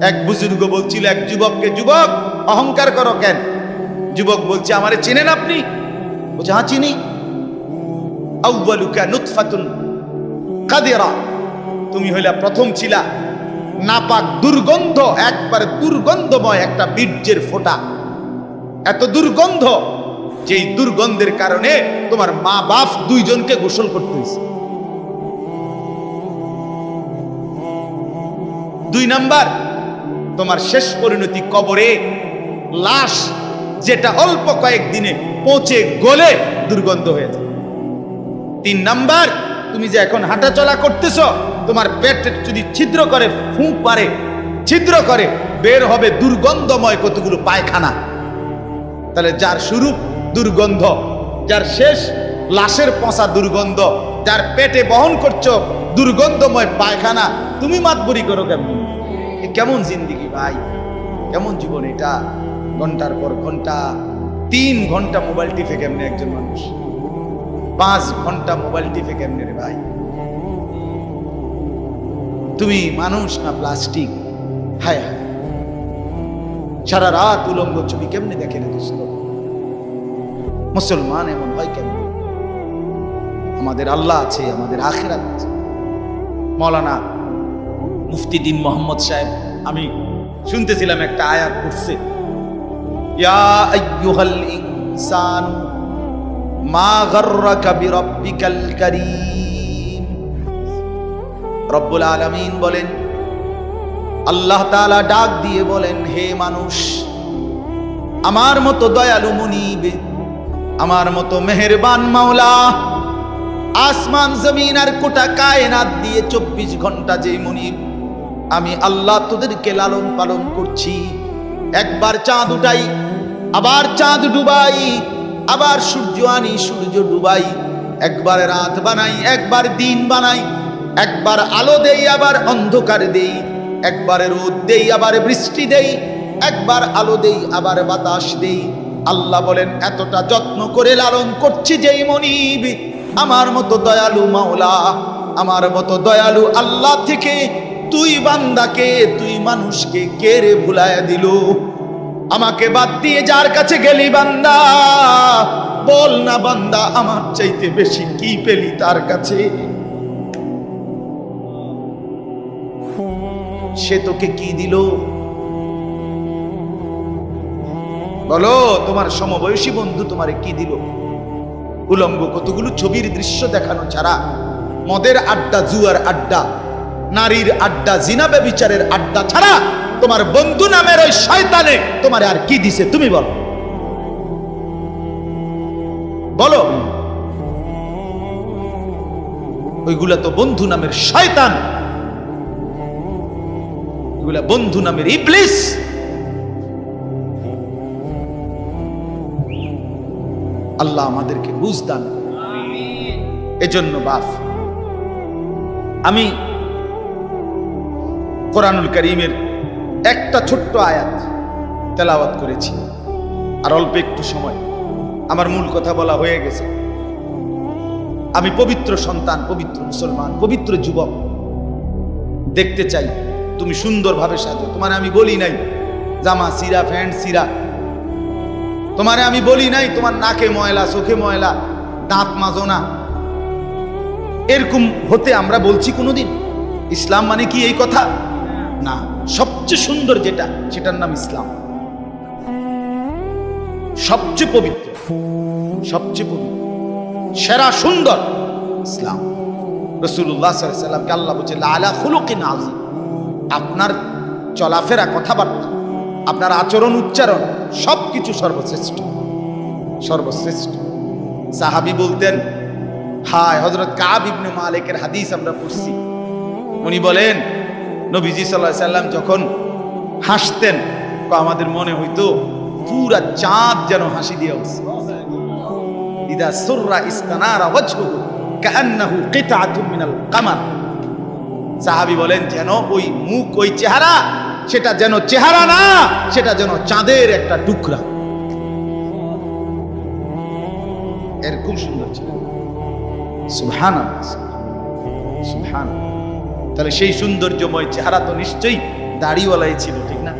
এক বুজুর্গ বলছিল এক যুবককে, যুবক অহংকার করো কেন? যুবক বলছে, আমারে চেনেন আপনি? বলছে, হ্যাঁ চিনি। আউয়ালুকা নুতফাতুন কাদিরা, তুমি হইলা প্রথম ছিলা নাপাক দুর্গন্ধ, একবারে দুর্গন্ধময় একটা বীর্যের ফোঁটা, এত দুর্গন্ধ, যেই দুর্গন্ধের কারণে তোমার মা বাপ দুইজনকে গোসল করতে হয়েছে। 2 নাম্বার, তোমার শেষ পরিণতি কবরে, লাশ যেটা অল্প কয়েকদিনে পচে গলে দুর্গন্ধ হয়ে যায়। 3 নাম্বার, তুমি যে এখন হাঁটা চলা করতেছ, তোমার পেটে যদি ছিদ্র করে, ফুঁক পারে, ছিদ্র করে, বের হবে দুর্গন্ধময় কতগুলো পায়খানা। তাহলে যার শুরু দুর্গন্ধ, যার শেষ লাশের পচা দুর্গন্ধ, যার পেটে বহন করছো দুর্গন্ধময় পায়খানা, তুমি মাতবরি করো কেমন? কেমন জিন্দিগি ভাই, কেমন জীবন এটা? ঘন্টার পর ঘন্টা, 3 ঘন্টা মোবাইল টিপে কেমনে একজন মানুষ? 5 ঘন্টা মোবাইল টিপে কেমনে রে ভাই? তুমি মানুষ না প্লাস্টিক? হায় হায়, সারা রাত উলঙ্গ ছবি কেমনে দেখে রে দোস্ত? মুসলমান এমন হয় কেমন? আমাদের আল্লাহ আছে, আমাদের আখিরাত আছে। মৌলানা মুফতি দ্বীন মোহাম্মদ সাহেব, আমি শুনতেছিলাম একটা আয়াত পড়ছে, ইয়া আইয়ুহাল ইনসান মা গাররাকা বিরাব্বিকাল কারীম। রব্বুল আলামিন বলেন, আল্লাহ তাআলা ডাক দিয়ে বলেন, হে মানুষ, আমার মতো দয়ালু মুনিব, আমার মতো মেহেরবান মাওলা, আসমান জমিন আর গোটা কায়নাত দিয়ে 24 ঘন্টা যে মুনিব, আমি আল্লাহ তোদেরকে লালন পালন করছি। একবার চাঁদ উঠাই, আবার চাঁদ ডুবাই, আবার সূর্য আনি, সূর্য ডুবাই, একবার রাত বানাই, একবার দিন বানাই, একবার আলো দেই, আবার অন্ধকার দেই, একবার রোদ দেই, আবার বৃষ্টি দেই, একবার আলো দেই, আবার বাতাস দেই। আল্লাহ বলেন, এতটা যত্ন করে লালন করছি যেই মনিব, আমার মতো দয়ালু মাওলা, আমার মতো দয়ালু আল্লাহ থেকে তুই বান্দাকে, তুই মানুষকে কে রে ভুলায়া দিল? আমাকে বাদ দিয়ে যার কাছে গেলি বান্দা, বল না বান্দা, আমার চাইতে বেশি কি পেলি তার কাছে? সে তোকে কি দিল? বলো, তোমার সমবয়সী বন্ধু তোমারে কি দিল? উলঙ্গ কতগুলো ছবির দৃশ্য দেখানো ছাড়া, মদের আড্ডা, জুয়ার আড্ডা, নারীর আড্ডা, জিনা ব্যভিচারের আড্ডা ছাড়া তোমার বন্ধু নামের ওই শয়তানে তোমারে আর কি দিছে? তুমি বলো, বলো। ওইগুলা তো বন্ধু নামের শয়তান, ওইগুলা বন্ধু নামের ইবলিস। আল্লাহ আমাদেরকে বুঝ দান। এজন্য বাপ, আমি কোরআনুল কারীমের একটা ছোট্ট আয়াত তেলাওয়াত করেছি, আর অল্প একটু সময়, আমার মূল কথা বলা হয়ে গেছে। আমি পবিত্র সন্তান, পবিত্র মুসলমান, পবিত্র যুবক দেখতে চাই তুমি সুন্দরভাবে সাজো। তোমার আমি বলি নাই জামা সিরা, প্যান্ট সিরা, তোমারে আমি বলি নাই তোমার নাকে ময়লা, চোখে ময়লা, দাঁত মাজো না, এরকম হতে আমরা বলছি কোনোদিন? ইসলাম মানে কি এই কথা? না, সবচেয়ে সুন্দর যেটা, সেটার নাম ইসলাম। সবচেয়ে পবিত্র, সবচেয়ে পবিত্র, সেরা সুন্দর ইসলাম। রাসূলুল্লাহ সাল্লাল্লাহু আলাইহি ওয়াসাল্লামকে আল্লাহ বলছে লাআলা খুলুকিন আযীম। আপনার চলাফেরা, কথাবার্তা, আপনার আচরণ, উচ্চারণ সবকিছু সর্বশ্রেষ্ঠ, সর্বশ্রেষ্ঠ। সাহাবী বলতেন, হায়, হযরত কাব ইবনে মালিকের হাদিস আমরা পড়ছি, উনি বলেন নবীজি সাল্লাল্লাহু আলাইহি ওয়াসাল্লাম যখন হাসতেন, আমাদের মনে হইতো পুরা চাঁদ যেন হাসি দিয়ে উঠছে। ইদা সুররা ইস্তানারা ওয়াজহুহু কাআন্নাহু কিতআতুম মিনাল কামার। সাহাবী বলেন, যেন ওই মুখ, ওই চেহারা, সেটা যেন চেহারা না, সেটা যেন চাঁদের একটা টুকরা। এরকম সুন্দর ছিল। সুবহানাল্লাহ, সুবহানাল্লাহ। তাহলে সেই সৌন্দর্যময় চেহারা তো নিশ্চয়ই দাড়িওয়ালাই ছিল, ঠিক না?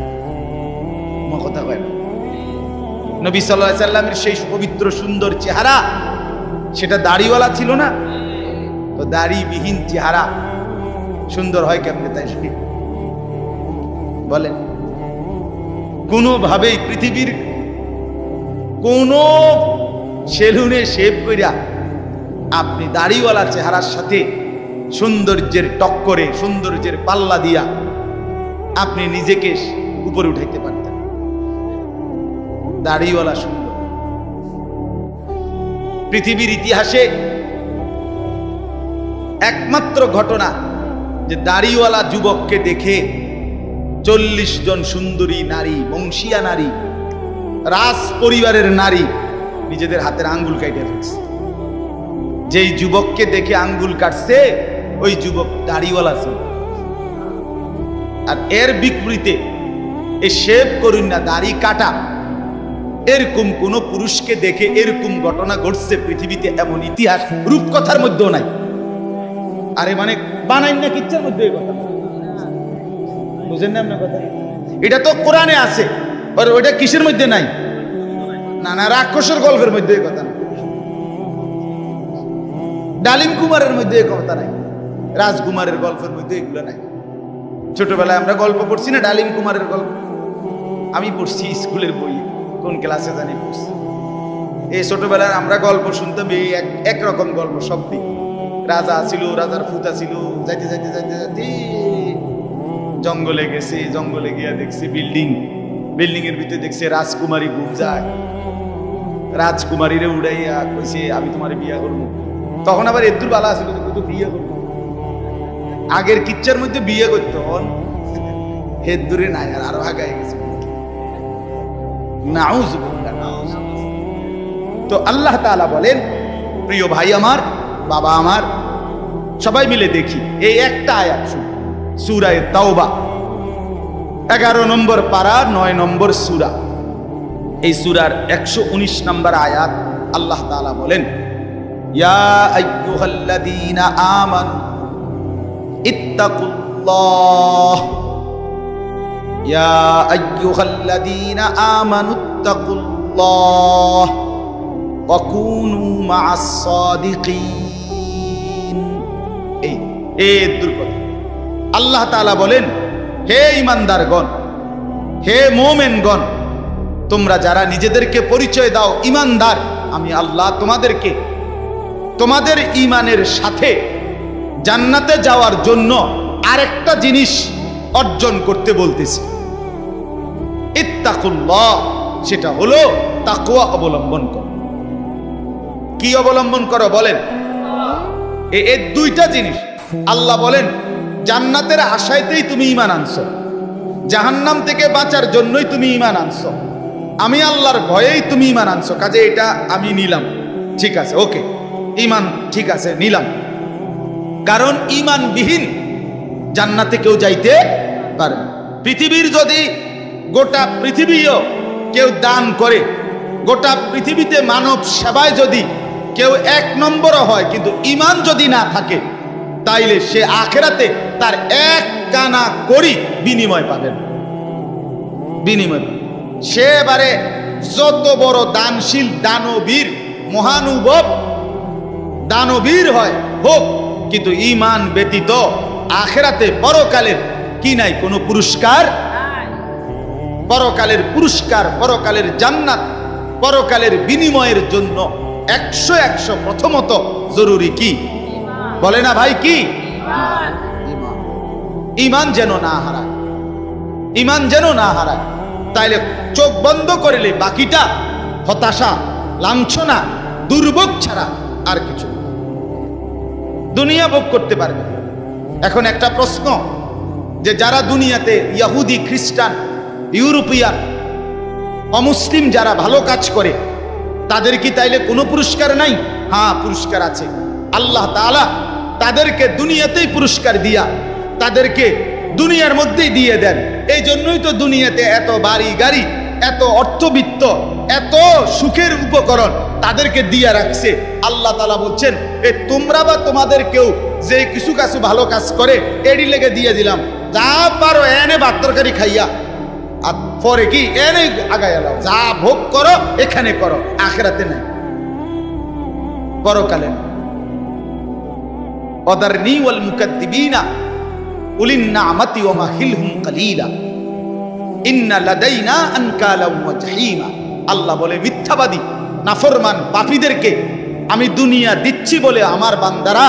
কথা কয় না? নবী সাল্লাল্লাহু আলাইহি সাল্লামের সেই পবিত্র সুন্দর চেহারা, সেটা দাড়িওয়ালা ছিল না? তো দাড়িবিহীন চেহারা সুন্দর হয় কেমনে তাই বলেন? কোনোভাবেই পৃথিবীর কোন সেলুনে শেভ কইরা আপনি দাড়িওয়ালা চেহারার সাথে সৌন্দর্যের টক্করে, সৌন্দর্যের পাল্লা দিয়া আপনি নিজেকে উপরে উঠাইতে পারতেন। দাড়িওয়ালা সুন্দর। পৃথিবীর ইতিহাসে একমাত্র ঘটনা যে দাড়িওয়ালা যুবককে দেখে 40 জন সুন্দরী নারী, বংশীয়া নারী, রাজ পরিবারের নারী নিজেদের হাতের আঙ্গুল কাটে ফেলছে। যেই যুবককে দেখে আঙ্গুল কাটছে ওই যুবক দাড়িওয়ালা ছিল। আর এর বিপরীতে এই শেভ করুন না, দাড়ি কাটা, এরকম কোন পুরুষকে দেখে এরকম ঘটনা ঘটছে পৃথিবীতে এমন ইতিহাস রূপকথার মধ্যেও নাই। আরে মানে বানাই না কিচ্ছার মধ্যে কথা, বুঝেন না আপনার কথা? এটা তো কোরআনে আছে, আর ওইটা কিসের মধ্যে নাই? না না, রাক্ষসের গল্পের মধ্যে কথা না, ডালিম কুমারের মধ্যে কথা নাই, রাজকুমারের গল্পের মধ্যে এগুলো নাই। ছোটবেলায় আমরা গল্প পড়ছি না, ডালিম কুমারের গল্প আমি পড়ছি স্কুলের বই, কোন ক্লাসে জানি পড়ছি। এই ছোটবেলায় আমরা গল্প শুনতাম, এই একরকম গল্প সব দিক। রাজা ছিল, রাজার ফুতা ছিল, যাইতে যাইতে যাইতে যাইতে জঙ্গলে গেছে, জঙ্গলে গিয়া দেখছে বিল্ডিং, বিল্ডিং এর ভিতরে দেখছে রাজকুমারী ঘুম যায়, রাজকুমারীরে উড়াইয়া কইছে আমি তোমার বিয়া করবো। তখন আবার এদুর বালা ছিল তো বিয়ে করবো, আগের কিচ্ছার মধ্যে বিয়ে করতো, হেদুরে নাই, আর আরো আগায় গেছে। তো আল্লাহ তাআলা বলেন, প্রিয় ভাই আমার, বাবা আমার, সবাই মিলে দেখি এই একটা আয়াত শুনুন, সূরা তাওবা 11 নম্বর পারা 9 নম্বর সূরা। এই সূরার 119 নম্বর আয়াত আল্লাহ তাআলা বলেন, ইয়া আইয়ুহাল্লাযীনা আমানু ইত্তাকুল্লাহ, ইয়া আইয়ুহাল্লাযীনা আমানু ইত্তাকুল্লাহ ওয়া কুনু মা'আস সাদিকিন। এই দুর্গত আল্লাহ তাআলা বলেন, হে ঈমানদারগণ, হে মুমিনগণ, তোমরা যারা নিজেদেরকে পরিচয় দাও ঈমানদার, আমি আল্লাহ তোমাদেরকে তোমাদের ঈমানের সাথে জান্নাতে যাওয়ার জন্য আরেকটা জিনিস অর্জন করতে বলতেছি, ইত্তাকুল্লাহ, সেটা হলো তাকওয়া অবলম্বন করো। কি অবলম্বন করো বলেন? এই দুইটা জিনিস। আল্লাহ বলেন জান্নাতের আশায়তেই তুমি ঈমান আনছো, জাহান্নাম থেকে বাঁচার জন্যই তুমি ঈমান আনছো, আমি আল্লাহর ভয়েই তুমি ঈমান আনছো, কাজে এটা আমি নিলাম, ঠিক আছে, ওকে, ঈমান ঠিক আছে নিলাম। কারণ ঈমানবিহীন জান্নাতে কেউ যাইতে পারে না। পৃথিবীর যদি গোটা পৃথিবীও কেউ দান করে, গোটা পৃথিবীতে মানব সেবায় যদি কেউ 1 নম্বরও হয়, কিন্তু ঈমান যদি না থাকে, তাইলে সে আখিরাতে তার 1 কানা করি বিনিময় পাবেন, বিনিময়। সে এবারে যত বড় দানশীল, দানবীর, মহানুভব দানবীর হয় হোক, কিন্তু ঈমান ব্যতীত আখিরাতে পরকালের কি নাই? কোনো পুরস্কার। পরকালের পুরস্কার, পরকালের জান্নাত, পরকালের বিনিময়ের জন্য 100 প্রথমত জরুরি কি বলে না ভাই? কি? ঈমান যেন না হারায়, ঈমান যেন না হারায়। তাইলে চোখ বন্ধ করলে বাকিটা হতাশা, লাঞ্ছনা, দুর্ভোগ ছাড়া আর কিছু দুনিয়া ভোগ করতে পারবে। এখন একটা প্রশ্ন, যে যারা দুনিয়াতে ইহুদি, খ্রিস্টান, ইউরোপিয়ান, অমুসলিম যারা ভালো কাজ করে, তাদের কি তাইলে কোনো পুরস্কার নাই? হ্যাঁ, পুরস্কার আছে। আল্লাহ তাআলা তাদেরকে দুনিয়াতেই পুরস্কার দিয়া তাদেরকে দুনিয়ার মধ্যেই দিয়ে দেন। এই জন্যই তো দুনিয়াতে এত বাড়ি গাড়ি, এত অর্থবিত্ত, এত সুখের উপকরণ তাদেরকে দিয়ে রাখছে। আল্লাহ তাআলা বলছেন, এ তোমরা বা তোমাদের কেউ যে কিছু ভালো কাজ করে এরই লেগে দিয়ে দিলাম, যা পারো এনে ভাত তরকারি খাইয়া, আর পরে কি এনে আগায় এলাও, যা ভোগ করো এখানে করো, আখিরাতে নাই, পরকালে না। ওয়াদারনি ওয়াল মুকাদ্দিবিনা উলিন নি'মাতি ওয়া মাহিলহুম কালিলা ইন্না লাদাইনা আনকালা ওয়া জাহিমা। আল্লাহ বলে মিথ্যাবাদী নাফরমান পাপীদেরকে আমি দুনিয়া দিচ্ছি বলে আমার বান্দারা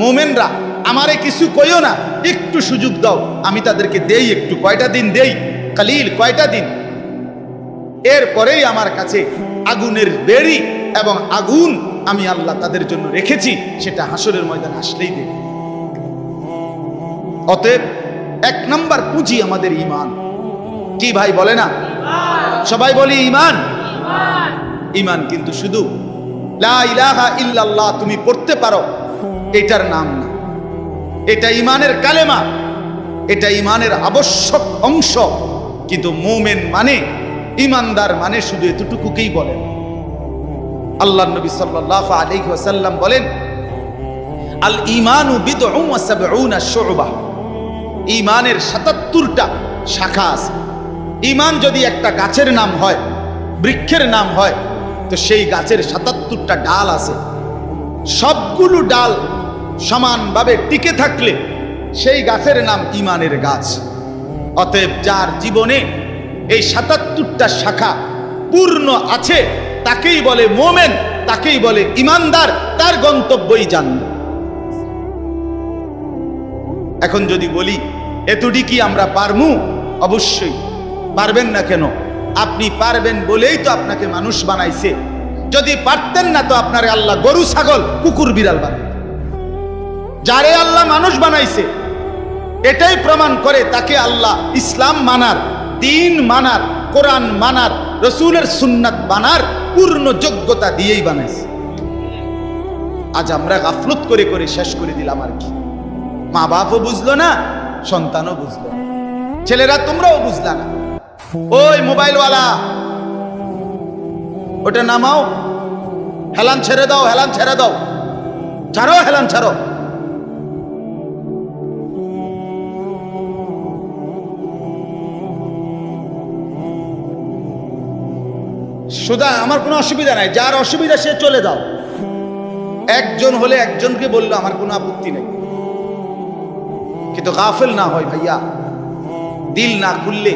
মুমিনরা আমারে কিছু কইও না, একটু সুযোগ দাও, আমি তাদেরকে দেই একটু, কয়টা দিন দেই, কালিল কয়টা দিন, এরপরেই আমার কাছে আগুনের বেড়ি এবং আগুন আমি আল্লাহ তাদের জন্য রেখেছি, সেটা হাসরের ময়দান আসলেই দেবে। অতএব এক নাম্বার পুঁজি আমাদের ঈমান। কি ভাই বলে না? সবাই বলি ঈমান। ঈমান কিন্তু শুধু লা ইলাহা ইল্লাল্লাহ তুমি পড়তে পারো এটার নাম না, এটা ঈমানের কালেমা, এটা ঈমানের আবশ্যক অংশ। কিন্তু মুমিন মানে, ঈমানদার মানে শুধু এতটুকুকেই বলেন। আল্লাহর নবী সাল্লাল্লাহু আলাইহি ওয়াসাল্লাম বলেন, আল ঈমানু বিদউন ওয়া সাবউনা শু'বা। ঈমানের ৭৭টা শাখা আছে। ঈমান যদি একটা গাছের নাম হয়, বৃক্ষের নাম হয়, তো সেই গাছের ৭৭টা ডাল আছে। সবগুলো ডাল সমানভাবে টিকে থাকলে সেই গাছের নাম ঈমানের গাছ। অতএব যার জীবনে এই ৭৭টা শাখা পূর্ণ আছে তাকেই বলে মুমিন, তাকেই বলে ঈমানদার, তার গন্তব্যই জান্নাত। এখন যদি বলি এতটি কি আমরা পারমু? অবশ্যই পারবেন না। কেন? আপনি পারবেন বলেই তো আপনাকে মানুষ বানাইছে। যদি পারতেন না তো আপনারে আল্লাহ গরু ছাগল কুকুর বিড়াল বানাইতেন। যারে আল্লাহ মানুষ বানাইছে এটাই প্রমাণ করে তাকে আল্লাহ ইসলাম মানার, দ্বীন মানার, কোরআন মানার, রসুলের সুন্নাত মানার পূর্ণ যোগ্যতা দিয়েই বানাইছে। আজ আমরা গাফলত করে করে শেষ করে দিলাম। আর কি, মা বাপও বুঝলো না, সন্তানও বুঝলো না, ছেলেরা তোমরাও বুঝলা না। ওই মোবাইলওয়ালা, ওটা নামাও, হেলান ছেড়ে দাও, হেলান ছেড়ে দাও, ছাড়ো, হেলান ছাড়ো। সুদা আমার কোনো অসুবিধা নাই, যার অসুবিধা সে চলে যাও। একজন হলে একজনকে বললো আমার কোনো আপত্তি নেই, কিন্তু গাফেল না হয় ভাইয়া। দিল না খুললে,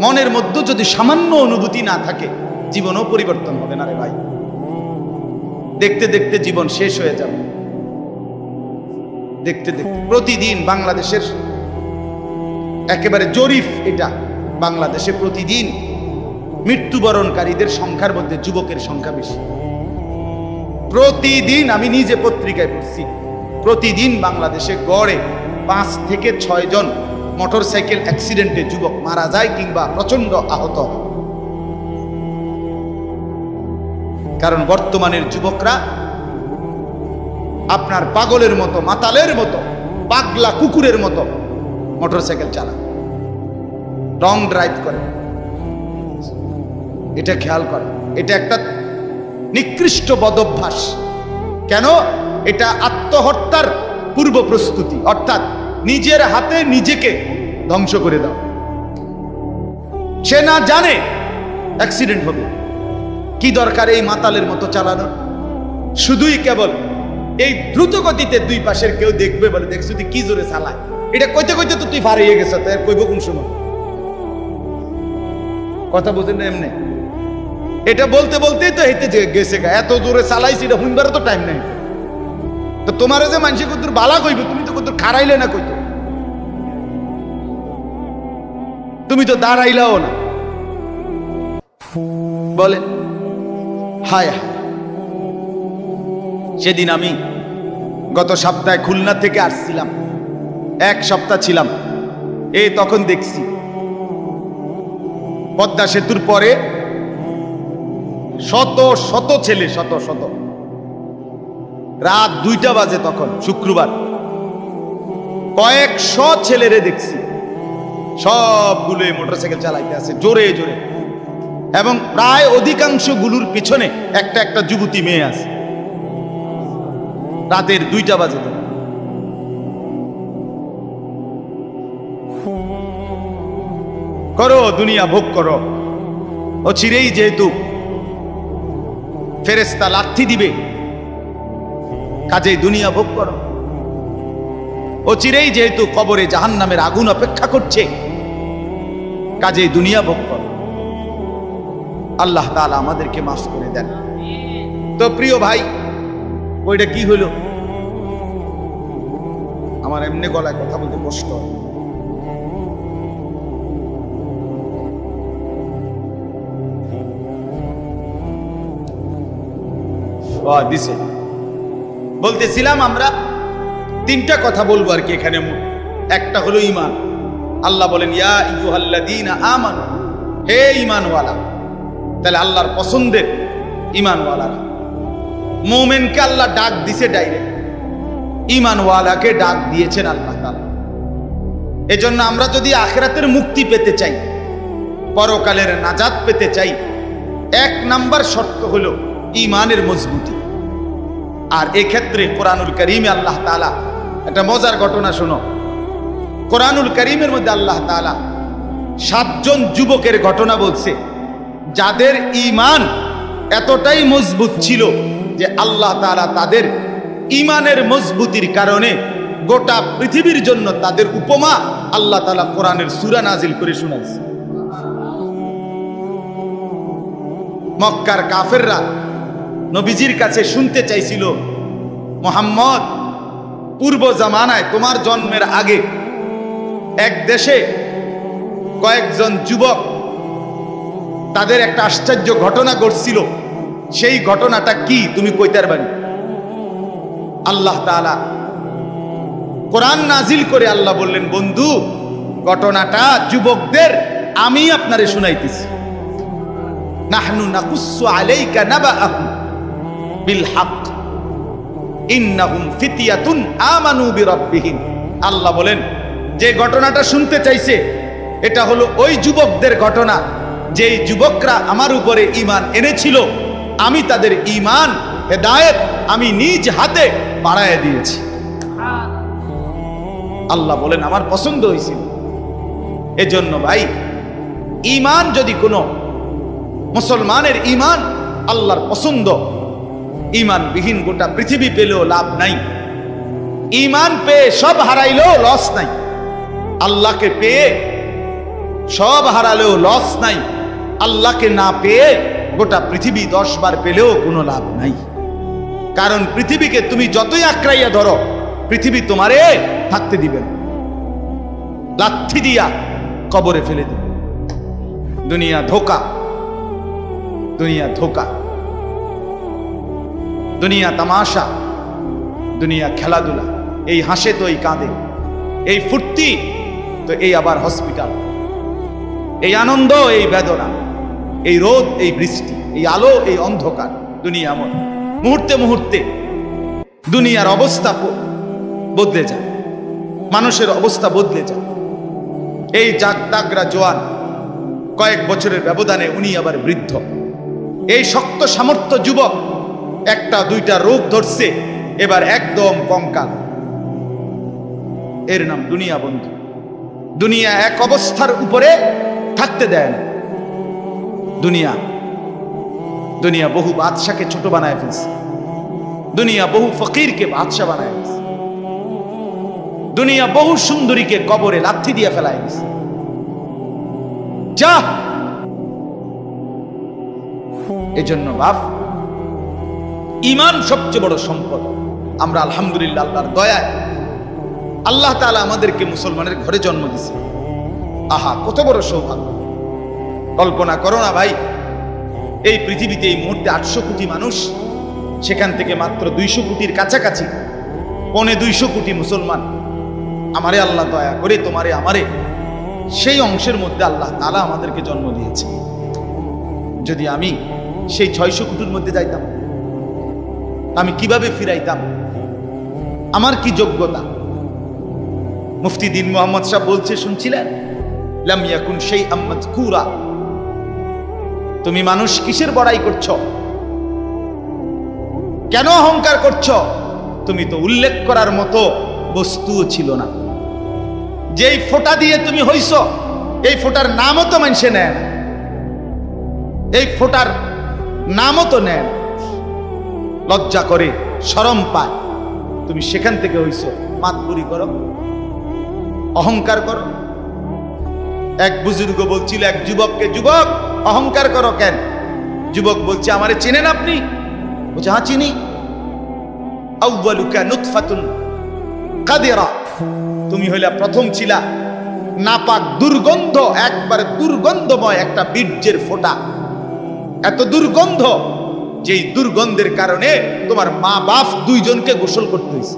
মনের মধ্যে যদি সামান্য অনুভূতি না থাকে, জীবনও পরিবর্তন হবে না রে ভাই। দেখতে দেখতে জীবন শেষ হয়ে যাবে। দেখতে দেখতে প্রতিদিন বাংলাদেশের একেবারে জরিপ এটা, বাংলাদেশে প্রতিদিন মৃত্যুবরণকারীদের সংখ্যার মধ্যে যুবকের সংখ্যা বেশি। প্রতিদিন আমি নিজে পত্রিকায় পড়ছি, প্রতিদিন বাংলাদেশে গড়ে 5 থেকে 6 জন মোটরসাইকেল অ্যাক্সিডেন্টে যুবক মারা যায় কিংবা প্রচন্ড আহত। কারণ বর্তমানের যুবকরা আপনার পাগলের মতো, মাতালের মতো, পাগলা কুকুরের মতো মোটরসাইকেল চালায়, রং ড্রাইভ করে। এটা খেয়াল করে, এটা একটা নিকৃষ্ট বদভ্যাস। কেন? এটা আত্মহত্যার পূর্ব প্রস্তুতি, অর্থাৎ নিজের হাতে নিজেকে ধ্বংস করে দাও। সে না জানে অ্যাক্সিডেন্ট হবে, কি দরকার এই মাতালের মতো চালানো? শুধুই কেবল এই দ্রুত গতিতে দুই পাশের কেউ দেখবে বলে, দেখছো তুই কি জোরে চালায়, এটা কইতে কইতে তো তুই ফারিয়ে গেছ, তাই কইব কোন সময়? কথা বুঝেন না? এমনি এটা বলতে বলতেই তো হেঁটে গেছে, এত জোরে চালাইছি, এটা হুইবারও তো টাইম নেই। তো তোমার যে মানুষে কত বালা কইব, তুমি তো কত খারাইলে না, কইতো তুমি তো দাঁড়াইলাও না। বলে হায় হায়। সেদিন আমি গত সপ্তাহে খুলনা থেকে আসছিলাম, 1 সপ্তাহ ছিলাম। এই তখন দেখছি পদ্মা সেতুর পরে শত শত ছেলে, শত শত, রাত 2টা বাজে তখন শুক্রবার, কয়েকশো ছেলেরে দেখছি, সবগুলো মোটরসাইকেল চালাইতে আছে জোরে জোরে, এবং প্রায় অধিকাংশ গুলোর পিছনে একটা একটা যুবতী মেয়ে আছে। রাতের 2টা বাজে। করো, দুনিয়া ভোগ করো। ও চিরেই যেহেতু ফেরেশতা লাথি দিবে, কাজেই দুনিয়া ভোগ করো। ও চিরেই যেহেতু কবরে জাহান্নামের আগুন অপেক্ষা করছে, কাজেই দুনিয়া ভোগ করো। আল্লাহ তাআলা আমাদেরকে মাফ করে দেন। তো প্রিয় ভাই, ওইটা কি হলো? আমার এমনি গলায় কথা বলতে কষ্ট দিছে। বলতেছিলাম আমরা তিনটা কথা বলবো আর কি এখানে। একটা হলো ঈমান। আল্লাহ বলেন ইয়া আইয়ুহাল্লাযীনা আমানু, হে ঈমানওয়ালা। তাহলে আল্লাহর পছন্দের ঈমানওয়ালারা। মুমিনকে আল্লাহ ডাক দিছে ডাইরেক্ট, ঈমানওয়ালাকে ডাক দিয়েছেন আল্লাহ তাআলা। এজন্য আমরা যদি আখিরাতের মুক্তি পেতে চাই, পরকালের নাজাত পেতে চাই, এক নাম্বার শর্ত হলো ঈমানের মজবুতি। আর এক্ষেত্রে কোরআনুল কারীমে আল্লাহ তাআলা একটা মজার ঘটনা শোনো। কোরআনুল কারীমের মধ্যে আল্লাহ তাআলা 7 জন যুবকের ঘটনা বলছে, যাদের ঈমান এতটাই মজবুত ছিল যে আল্লাহ তাআলা তাদের ঈমানের মজবুতির কারণে গোটা পৃথিবীর জন্য তাদের উপমা আল্লাহ তাআলা কোরআনের সূরা নাজিল করে শোনাইছে। মক্কার কাফেররা নবীজির কাছে শুনতে চাইছিল, মুহাম্মদ, পূর্ব জামানায় তোমার জন্মের আগে এক দেশে কয়েকজন যুবক তাদের একটা আশ্চর্য ঘটনা ঘটছিল, সেই ঘটনাটা কি তুমি কইতে পারবে? আল্লাহ তাআলা কোরআন নাজিল করে আল্লাহ বললেন, বন্ধু, ঘটনাটা যুবকদের আমি আপনারে শুনাইতেছি। নাহনু নাকুসু আলাইকা নাবাআহুম বিল হক ইন্নাহুম ফিতয়াতুন আমানু বিরাব্বিহিম। আল্লাহ বলেন, যে ঘটনাটা শুনতে চাইছে এটা হলো ওই যুবকদের ঘটনা, যেই যুবকরা আমার উপরে ঈমান এনেছিল, আমি তাদের ঈমান হেদায়েত আমি নিজ হাতে বাড়ায় দিয়েছি। আল্লাহ বলেন, আমার পছন্দ হয়েছিল। এজন্য ভাই, ঈমান যদি কোনো মুসলমানের ঈমান আল্লাহর পছন্দ, ঈমানবিহীন গোটা পৃথিবী পেলেও লাভ নাই। ঈমান পেয়ে সব হারাইলেও লস নাই। আল্লাহকে পেয়ে সব হারালেও লস নাই। আল্লাহকে না পেয়ে গোটা পৃথিবী 10 বার পেলেও কোনো লাভ নাই। কারণ পৃথিবীকে তুমি যতই আঁকড়াইয়া ধরো, পৃথিবী তোমারে থাকতে দিবে না, লাথি দিয়া কবরে ফেলে দিবে। দুনিয়া ধোকা, দুনিয়া ধোকা, দুনিয়া তামাশা, দুনিয়া খেলাধুলা। এই হাসে তো এই কাঁদে, এই ফুর্তি তো এই আবার হসপিটাল, এই আনন্দ এই বেদনা, এই রোদ এই বৃষ্টি, এই আলো এই অন্ধকার। দুনিয়া এমন, মুহূর্তে মুহূর্তে দুনিয়ার অবস্থা বদলে যায়, মানুষের অবস্থা বদলে যায়। এই জাগতাগরা জোয়ান, কয়েক বছরের ব্যবধানে উনি আবার বৃদ্ধ। এই শক্ত সামর্থ্য যুবক, একটা দুইটা রোগ ধরছে, এবার একদম কঙ্কাল। এর নাম দুনিয়া বন্ধু। দুনিয়া এক অবস্থার উপরে থাকতে দেয় না। দুনিয়া দুনিয়া বহু বাদশাকে ছোট বানায় ফেলছে। দুনিয়া বহু ফকিরকে বাদশা বানায় ফেলছে। দুনিয়া বহু সুন্দরীকে কবরে লাথি দিয়ে ফেলায় দিছে। যা, এজন্য বাপ, ঈমান সবচেয়ে বড় সম্পদ। আমরা আলহামদুলিল্লাহ আল্লাহর দয়ায় আল্লাহ তাআলা আমাদেরকে মুসলমানের ঘরে জন্ম দিয়েছে। আহা, কত বড় সৌভাগ্য! কল্পনা করো না ভাই, এই পৃথিবীতে এই মুহূর্তে 800 কোটি মানুষ, সেখান থেকে মাত্র 200 কোটির কাছাকাছি, 250 কোটি মুসলমান। আমারে আল্লাহ দয়া করে তোমারে আমারে সেই অংশের মধ্যে আল্লাহ তাআলা আমাদেরকে জন্ম দিয়েছে। যদি আমি সেই 600 কোটির মধ্যে যাইতাম, আমি কিভাবে ফিরাইতাম? আমার কি যোগ্যতা? মুফতি দ্বীন মুহাম্মদ সাহেব বলছে, শুনছিলেন, লাম ইয়াকুন শাইআম মাযকুরা। তুমি মানুষ কিসের বড়াই করছো? কেন অহংকার করছো? তুমি তো উল্লেখ করার মতো বস্তুও ছিল না। যেই ফোঁটা দিয়ে তুমি হইছো, এই ফোঁটার নামও তো মানুষে নেন, এই ফোঁটার নামও তো নেন, লজ্জা করে, শরম পায়। তুমি সেখান থেকে হইছো, মাতবুরি করো, অহংকার করো। এক বুজুর্গ বলছিল এক যুবককে, যুবক অহংকার করো কেন? যুবক বলছে, আমারে চেনেন আপনি? বলছে, হ্যাঁ চিনি। আউয়ালুকা নুতফাতুন কাদিরা, তুমি হইলা প্রথম ছিলা নাপাক দুর্গন্ধ, একবারে দুর্গন্ধময় একটা বীর্যের ফোঁটা, এত দুর্গন্ধ যেই দুর্গন্ধের কারণে তোমার মা বাপ দুইজনকে গোসল করতে হয়েছে।